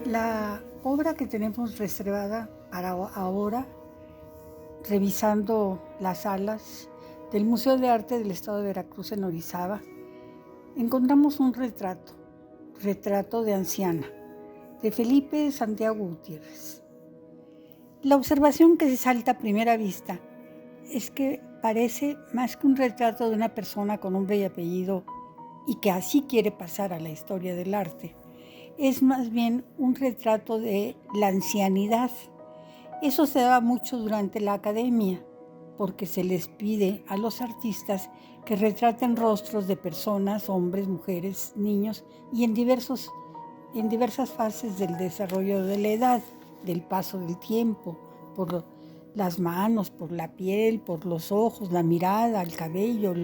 La obra que tenemos reservada para ahora, revisando las salas del Museo de Arte del Estado de Veracruz en Orizaba, encontramos un retrato de anciana, de Felipe Santiago Gutiérrez. La observación que se salta a primera vista es que parece más que un retrato de una persona con nombre y apellido y que así quiere pasar a la historia del arte. Es más bien un retrato de la ancianidad. Eso se da mucho durante la academia, porque se les pide a los artistas que retraten rostros de personas, hombres, mujeres, niños, y en diversas fases del desarrollo de la edad, del paso del tiempo, por las manos, por la piel, por los ojos, la mirada, el cabello,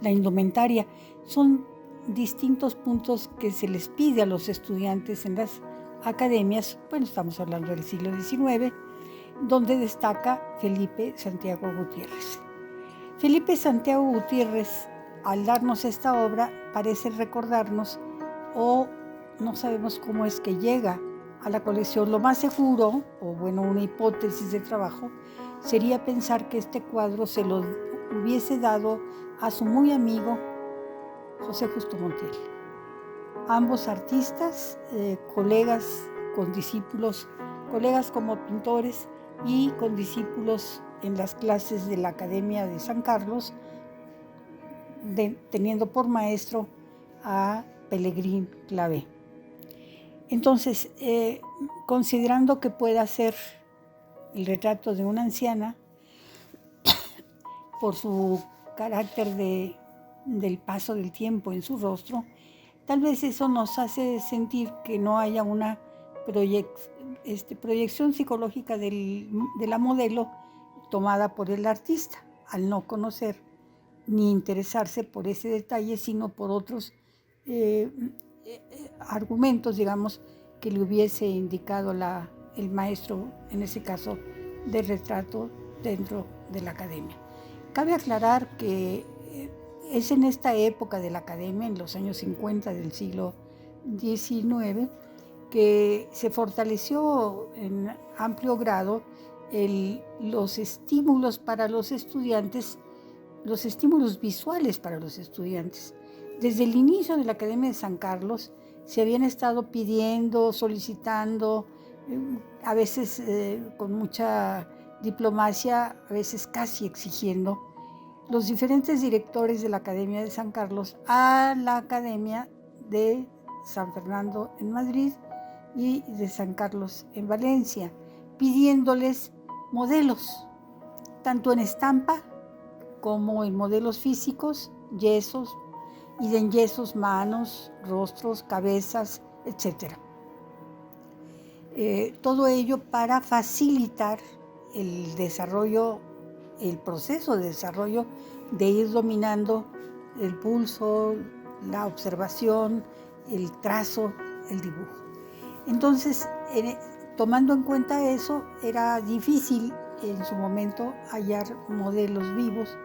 la indumentaria. Son distintos puntos que se les pide a los estudiantes en las academias. Bueno, estamos hablando del siglo XIX, donde destaca Felipe Santiago Gutiérrez. Felipe Santiago Gutiérrez, al darnos esta obra, parece recordarnos, o no sabemos cómo es que llega a la colección. Lo más seguro, o bueno, una hipótesis de trabajo, sería pensar que este cuadro se lo hubiese dado a su muy amigo José Justo Montiel. Ambos artistas, colegas con discípulos, colegas como pintores y con discípulos en las clases de la Academia de San Carlos, teniendo por maestro a Pelegrín Clavé. Entonces, considerando que pueda ser el retrato de una anciana, por su carácter del paso del tiempo en su rostro, tal vez eso nos hace sentir que no haya una proyección psicológica de la modelo tomada por el artista, al no conocer ni interesarse por ese detalle, sino por otros argumentos, digamos, que le hubiese indicado el maestro, en ese caso, de retrato dentro de la academia. Cabe aclarar que es en esta época de la academia, en los años 50 del siglo XIX, que se fortaleció en amplio grado los estímulos para los estudiantes, los estímulos visuales para los estudiantes. Desde el inicio de la Academia de San Carlos se habían estado pidiendo, solicitando, a veces con mucha diplomacia, a veces casi exigiendo, los diferentes directores de la Academia de San Carlos a la Academia de San Fernando en Madrid y de San Carlos en Valencia, pidiéndoles modelos, tanto en estampa como en modelos físicos, yesos, y de yesos manos, rostros, cabezas, etc. Todo ello para facilitar el desarrollo, el proceso de desarrollo de ir dominando el pulso, la observación, el trazo, el dibujo. Entonces, tomando en cuenta eso, era difícil en su momento hallar modelos vivos,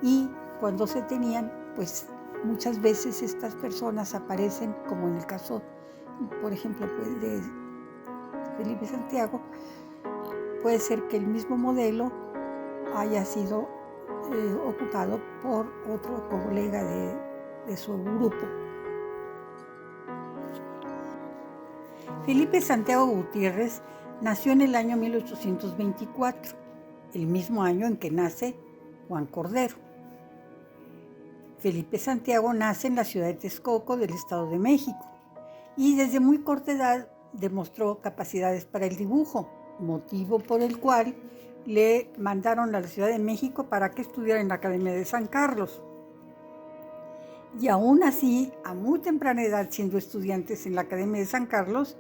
y cuando se tenían, pues muchas veces estas personas aparecen, como en el caso, por ejemplo, pues, de Felipe Santiago. Puede ser que el mismo modelo haya sido ocupado por otro colega de su grupo. Felipe Santiago Gutiérrez nació en el año 1824, el mismo año en que nace Juan Cordero. Felipe Santiago nace en la ciudad de Texcoco, del Estado de México, y desde muy corta edad demostró capacidades para el dibujo, motivo por el cual le mandaron a la Ciudad de México para que estudiara en la Academia de San Carlos. Y aún así, a muy temprana edad, siendo estudiantes en la Academia de San Carlos,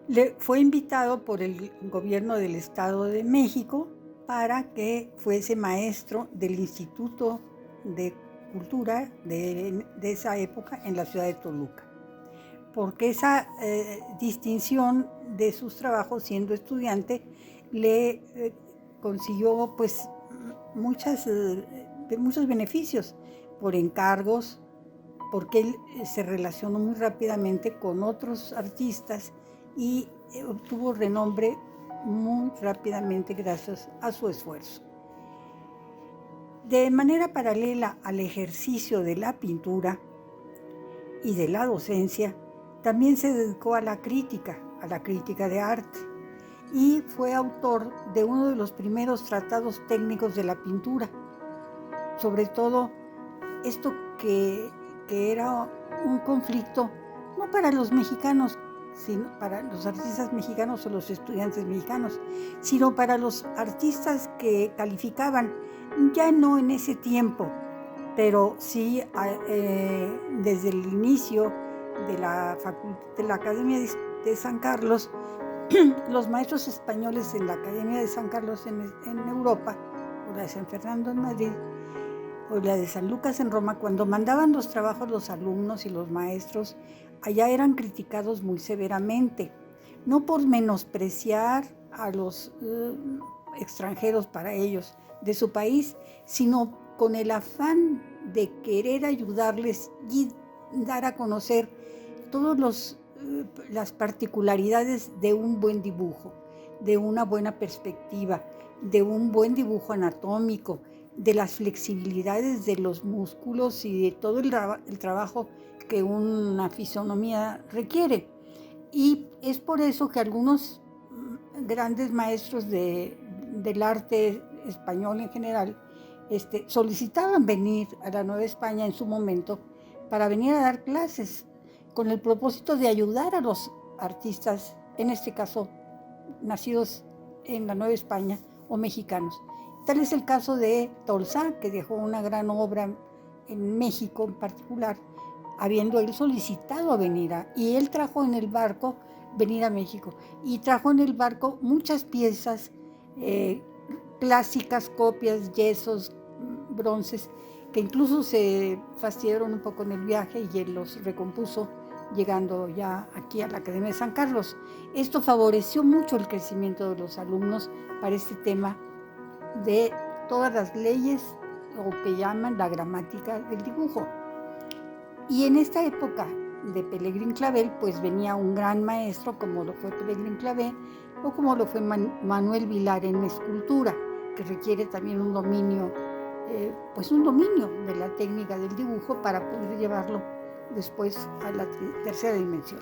le fue invitado por el gobierno del Estado de México para que fuese maestro del Instituto de Cultura de esa época en la ciudad de Toluca, porque esa distinción de sus trabajos siendo estudiante le consiguió pues muchos beneficios por encargos, porque él se relacionó muy rápidamente con otros artistas y obtuvo renombre muy rápidamente gracias a su esfuerzo. De manera paralela al ejercicio de la pintura y de la docencia, también se dedicó a la crítica de arte, y fue autor de uno de los primeros tratados técnicos de la pintura. Sobre todo, esto que era un conflicto, no para los mexicanos, sino para los artistas mexicanos o los estudiantes mexicanos, sino para los artistas que calificaban, ya no en ese tiempo, pero sí desde el inicio de la Academia de San Carlos. Los maestros españoles en la Academia de San Carlos en Europa, o la de San Fernando en Madrid, o la de San Lucas en Roma, cuando mandaban los trabajos los alumnos y los maestros, allá eran criticados muy severamente, no por menospreciar a los extranjeros para ellos de su país, sino con el afán de querer ayudarles y dar a conocer todos las particularidades de un buen dibujo, de una buena perspectiva, de un buen dibujo anatómico, de las flexibilidades de los músculos y de todo el trabajo que una fisonomía requiere. Y es por eso que algunos grandes maestros del arte español en general solicitaban venir a la Nueva España en su momento para venir a dar clases, con el propósito de ayudar a los artistas, en este caso nacidos en la Nueva España o mexicanos. Tal es el caso de Tolsá, que dejó una gran obra en México en particular, habiendo él solicitado a venir y él trajo en el barco venir a México, y trajo en el barco muchas piezas clásicas, copias, yesos, bronces, que incluso se fastidiaron un poco en el viaje y él los recompuso llegando ya aquí a la Academia de San Carlos. Esto favoreció mucho el crecimiento de los alumnos para este tema de todas las leyes, o que llaman la gramática del dibujo. Y en esta época de Pelegrín Clavel, pues venía un gran maestro como lo fue Pelegrín Clavel o como lo fue Manuel Vilar en escultura, que requiere también un dominio de la técnica del dibujo para poder llevarlo después a la tercera dimensión.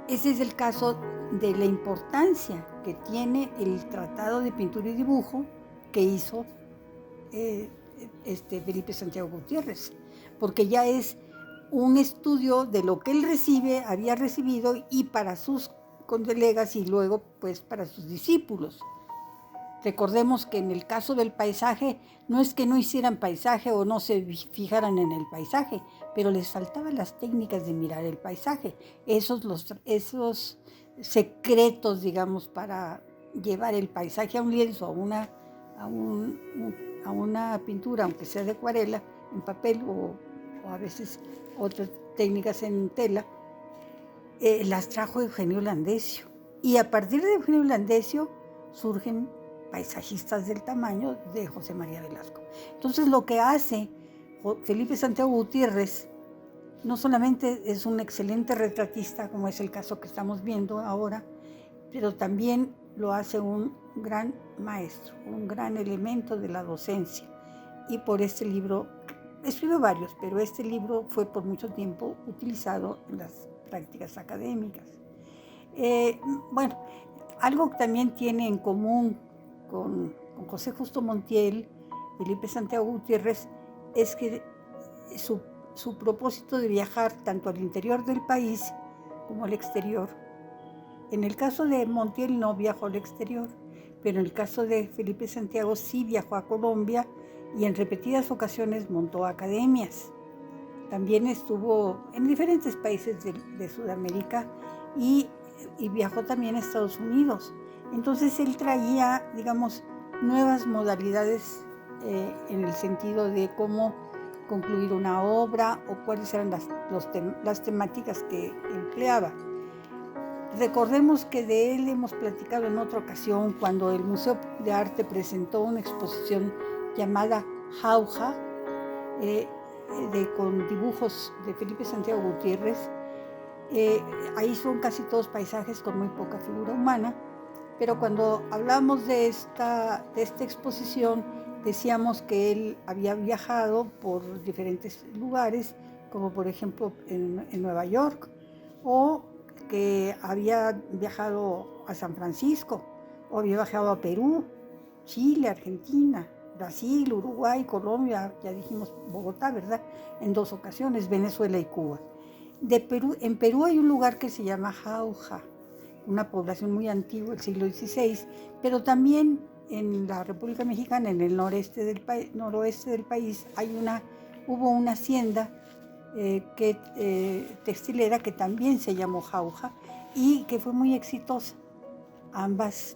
Ese es el caso de la importancia que tiene el Tratado de Pintura y Dibujo que hizo Felipe Santiago Gutiérrez, porque ya es un estudio de lo que él había recibido y para sus colegas y luego pues para sus discípulos. Recordemos que en el caso del paisaje, no es que no hicieran paisaje o no se fijaran en el paisaje, pero les faltaban las técnicas de mirar el paisaje, esos secretos, digamos, para llevar el paisaje a un lienzo, a una pintura, aunque sea de acuarela, en papel o a veces otras técnicas en tela, las trajo Eugenio Landesio. Y a partir de Eugenio Landesio surgen paisajistas del tamaño de José María Velasco. Entonces lo que hace Felipe Santiago Gutiérrez no solamente es un excelente retratista, como es el caso que estamos viendo ahora, pero también lo hace un gran maestro, un gran elemento de la docencia. Y por este libro, escribió varios, pero este libro fue por mucho tiempo utilizado en las prácticas académicas. Algo que también tiene en común con José Justo Montiel, Felipe Santiago Gutiérrez, es que su propósito de viajar tanto al interior del país como al exterior. En el caso de Montiel no viajó al exterior, pero en el caso de Felipe Santiago sí viajó a Colombia y en repetidas ocasiones montó academias. También estuvo en diferentes países de Sudamérica y viajó también a Estados Unidos. Entonces él traía, digamos, nuevas modalidades en el sentido de cómo concluir una obra o cuáles eran las temáticas que empleaba. Recordemos que de él hemos platicado en otra ocasión cuando el Museo de Arte presentó una exposición llamada Jauja, con dibujos de Felipe Santiago Gutiérrez, Ahí son casi todos paisajes con muy poca figura humana, pero cuando hablamos de esta exposición, decíamos que él había viajado por diferentes lugares, como por ejemplo en Nueva York, o que había viajado a San Francisco, o había viajado a Perú, Chile, Argentina, Brasil, Uruguay, Colombia, ya dijimos Bogotá, ¿verdad? En 2 ocasiones, Venezuela y Cuba. En Perú hay un lugar que se llama Jauja, una población muy antigua del siglo XVI, pero también en la República Mexicana, en el noroeste del país, hubo una hacienda textilera que también se llamó Jauja y que fue muy exitosa. Ambas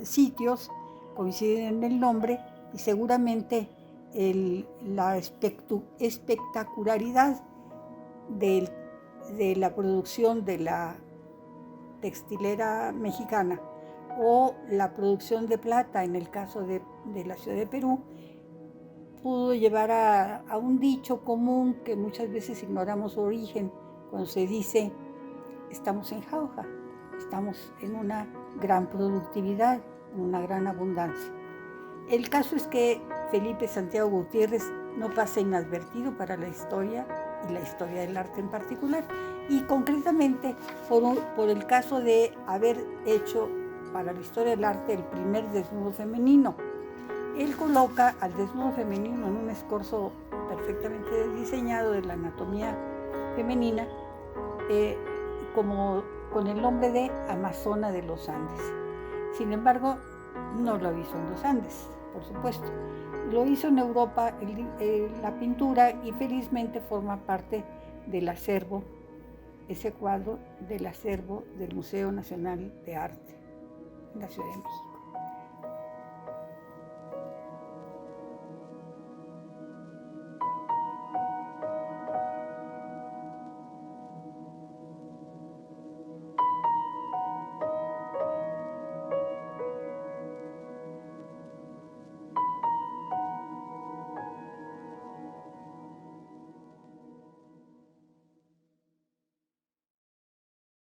sitios coinciden en el nombre y seguramente la espectacularidad de la producción de la textilera mexicana o la producción de plata en el caso de la ciudad de Perú pudo llevar a un dicho común que muchas veces ignoramos su origen cuando se dice estamos en Jauja, estamos en una gran productividad, en una gran abundancia. El caso es que Felipe Santiago Gutiérrez no pasa inadvertido para la historia y la historia del arte en particular, y concretamente por el caso de haber hecho para la historia del arte el primer desnudo femenino. Él coloca al desnudo femenino en un escorzo perfectamente diseñado de la anatomía femenina, como con el nombre de Amazona de los Andes. Sin embargo, no lo hizo en los Andes, por supuesto. Lo hizo en Europa la pintura y felizmente forma parte del acervo, ese cuadro del acervo del Museo Nacional de Arte en la Ciudad de México.